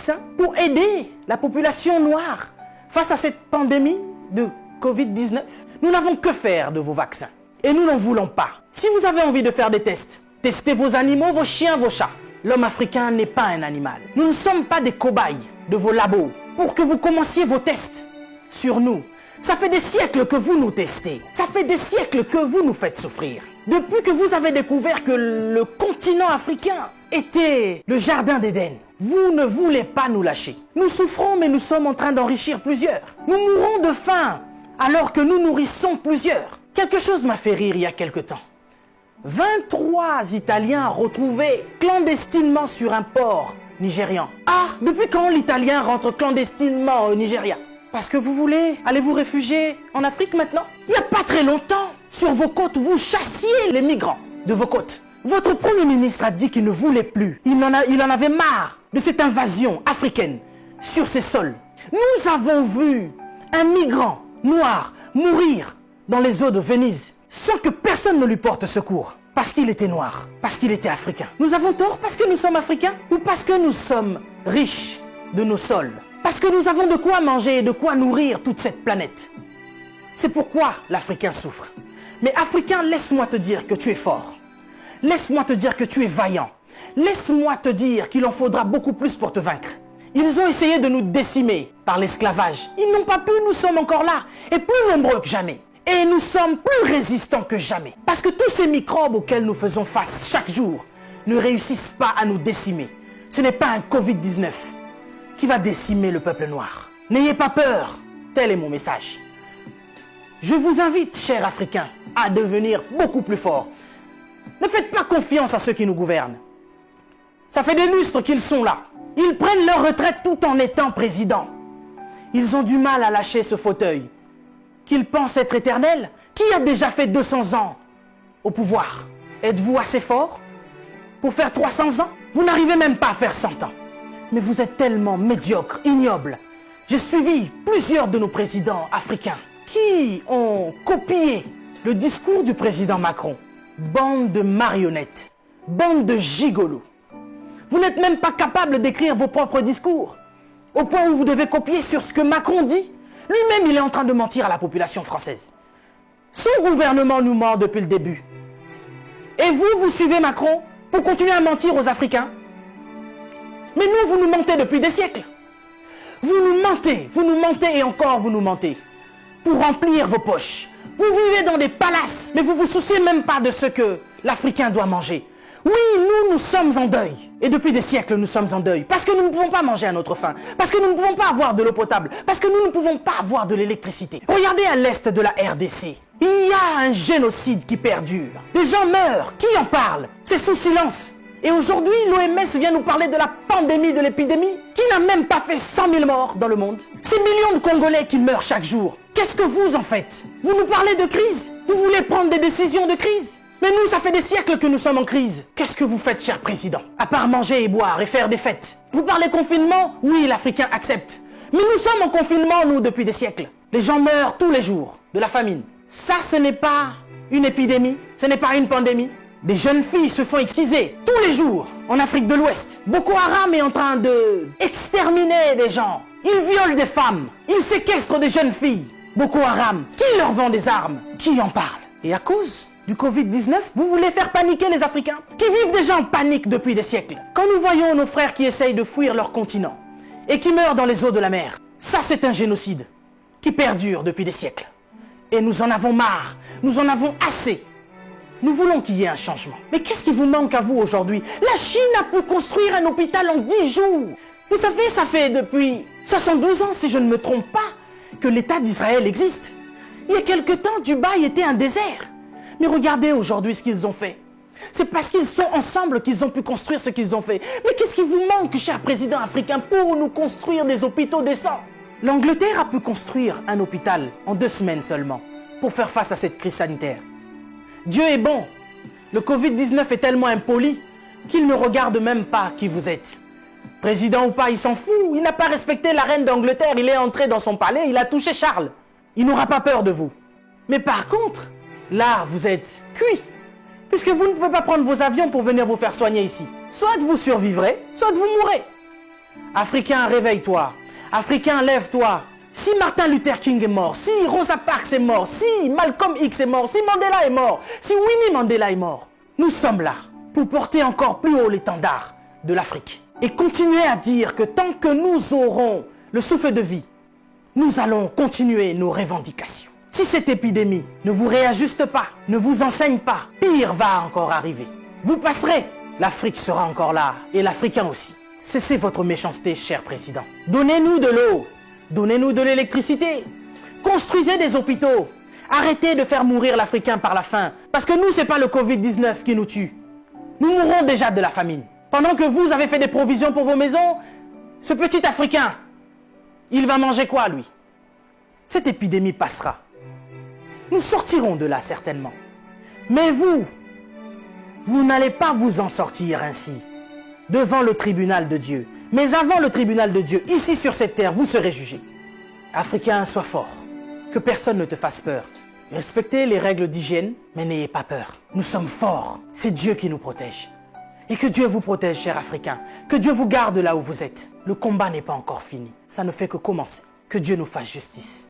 vaccins pour aider la population noire face à cette pandémie de Covid-19. Nous n'avons que faire de vos vaccins. Et nous n'en voulons pas. Si vous avez envie de faire des tests, testez vos animaux, vos chiens, vos chats. L'homme africain n'est pas un animal. Nous ne sommes pas des cobayes de vos labos pour que vous commenciez vos tests sur nous. Ça fait des siècles que vous nous testez. Ça fait des siècles que vous nous faites souffrir. Depuis que vous avez découvert que le continent africain était le jardin d'Éden, vous ne voulez pas nous lâcher. Nous souffrons, mais nous sommes en train d'enrichir plusieurs. Nous mourons de faim alors que nous nourrissons plusieurs. Quelque chose m'a fait rire il y a quelque temps. 23 Italiens retrouvés clandestinement sur un port nigérian. Ah, depuis quand l'Italien rentre clandestinement au Nigeria? Parce que vous voulez aller vous réfugier en Afrique maintenant? Il n'y a pas très longtemps, sur vos côtes, vous chassiez les migrants de vos côtes. Votre Premier ministre a dit qu'il ne voulait plus. Il en avait marre de cette invasion africaine sur ses sols. Nous avons vu un migrant noir mourir dans les eaux de Venise sans que personne ne lui porte secours. Parce qu'il était noir, parce qu'il était africain. Nous avons tort parce que nous sommes africains ou parce que nous sommes riches de nos sols? Parce que nous avons de quoi manger et de quoi nourrir toute cette planète. C'est pourquoi l'Africain souffre. Mais Africain, laisse-moi te dire que tu es fort. Laisse-moi te dire que tu es vaillant. Laisse-moi te dire qu'il en faudra beaucoup plus pour te vaincre. Ils ont essayé de nous décimer par l'esclavage. Ils n'ont pas pu, nous sommes encore là. Et plus nombreux que jamais. Et nous sommes plus résistants que jamais. Parce que tous ces microbes auxquels nous faisons face chaque jour ne réussissent pas à nous décimer. Ce n'est pas un Covid-19 qui va décimer le peuple noir. N'ayez pas peur, tel est mon message. Je vous invite, chers Africains, à devenir beaucoup plus forts. Ne faites pas confiance à ceux qui nous gouvernent. Ça fait des lustres qu'ils sont là. Ils prennent leur retraite tout en étant présidents. Ils ont du mal à lâcher ce fauteuil qu'ils pensent être éternel. Qui a déjà fait 200 ans au pouvoir? Êtes-vous assez fort pour faire 300 ans? Vous n'arrivez même pas à faire 100 ans. Mais vous êtes tellement médiocre, ignoble. J'ai suivi plusieurs de nos présidents africains qui ont copié le discours du président Macron. Bande de marionnettes, bande de gigolos. Vous n'êtes même pas capable d'écrire vos propres discours, au point où vous devez copier sur ce que Macron dit. Lui-même, il est en train de mentir à la population française. Son gouvernement nous ment depuis le début. Et vous, vous suivez Macron pour continuer à mentir aux Africains? Mais nous, vous nous mentez depuis des siècles. Vous nous mentez et encore vous nous mentez. Pour remplir vos poches. Vous vivez dans des palaces, mais vous vous souciez même pas de ce que l'Africain doit manger. Oui, nous sommes en deuil. Et depuis des siècles, nous sommes en deuil. Parce que nous ne pouvons pas manger à notre faim. Parce que nous ne pouvons pas avoir de l'eau potable. Parce que nous ne pouvons pas avoir de l'électricité. Regardez à l'est de la RDC. Il y a un génocide qui perdure. Des gens meurent. Qui en parle? C'est sous silence. Et aujourd'hui, l'OMS vient nous parler de la pandémie, de l'épidémie, qui n'a même pas fait 100 000 morts dans le monde. Ces millions de Congolais qui meurent chaque jour. Qu'est-ce que vous en faites? Vous nous parlez de crise? Vous voulez prendre des décisions de crise? Mais nous, ça fait des siècles que nous sommes en crise. Qu'est-ce que vous faites, cher président? À part manger et boire et faire des fêtes. Vous parlez confinement? Oui, l'Africain accepte. Mais nous sommes en confinement, nous, depuis des siècles. Les gens meurent tous les jours de la famine. Ça, ce n'est pas une épidémie. Ce n'est pas une pandémie. Des jeunes filles se font exquiser tous les jours en Afrique de l'Ouest. Boko Haram est en train de exterminer des gens. Ils violent des femmes. Ils séquestrent des jeunes filles. Boko Haram, qui leur vend des armes? Qui en parle? Et à cause du Covid-19, vous voulez faire paniquer les Africains qui vivent déjà en panique depuis des siècles. Quand nous voyons nos frères qui essayent de fuir leur continent et qui meurent dans les eaux de la mer, ça c'est un génocide qui perdure depuis des siècles. Et nous en avons marre, nous en avons assez. Nous voulons qu'il y ait un changement. Mais qu'est-ce qui vous manque à vous aujourd'hui? La Chine a pu construire un hôpital en 10 jours. Vous savez, ça fait depuis 72 ans, si je ne me trompe pas, que l'État d'Israël existe. Il y a quelque temps, Dubaï était un désert. Mais regardez aujourd'hui ce qu'ils ont fait. C'est parce qu'ils sont ensemble qu'ils ont pu construire ce qu'ils ont fait. Mais qu'est-ce qui vous manque, cher président africain, pour nous construire des hôpitaux décents? L'Angleterre a pu construire un hôpital en 2 semaines seulement pour faire face à cette crise sanitaire. Dieu est bon. Le Covid-19 est tellement impoli qu'il ne regarde même pas qui vous êtes. Président ou pas, il s'en fout. Il n'a pas respecté la reine d'Angleterre. Il est entré dans son palais, il a touché Charles. Il n'aura pas peur de vous. Mais par contre, là, vous êtes cuit. Puisque vous ne pouvez pas prendre vos avions pour venir vous faire soigner ici. Soit vous survivrez, soit vous mourrez. Africain, réveille-toi. Africain, lève-toi. Si Martin Luther King est mort, si Rosa Parks est mort, si Malcolm X est mort, si Mandela est mort, si Winnie Mandela est mort, nous sommes là pour porter encore plus haut l'étendard de l'Afrique. Et continuer à dire que tant que nous aurons le souffle de vie, nous allons continuer nos revendications. Si cette épidémie ne vous réajuste pas, ne vous enseigne pas, pire va encore arriver. Vous passerez, l'Afrique sera encore là, et l'Africain aussi. Cessez votre méchanceté, cher président. Donnez-nous de l'eau, donnez-nous de l'électricité, construisez des hôpitaux, arrêtez de faire mourir l'Africain par la faim, parce que nous, c'est pas le Covid-19 qui nous tue. Nous mourrons déjà de la famine. Pendant que vous avez fait des provisions pour vos maisons, ce petit Africain, il va manger quoi, lui? Cette épidémie passera. Nous sortirons de là, certainement. Mais vous n'allez pas vous en sortir ainsi, devant le tribunal de Dieu. Mais avant le tribunal de Dieu, ici sur cette terre, vous serez jugés. Africain, sois fort. Que personne ne te fasse peur. Respectez les règles d'hygiène, mais n'ayez pas peur. Nous sommes forts. C'est Dieu qui nous protège. Et que Dieu vous protège, cher Africain. Que Dieu vous garde là où vous êtes. Le combat n'est pas encore fini. Ça ne fait que commencer. Que Dieu nous fasse justice.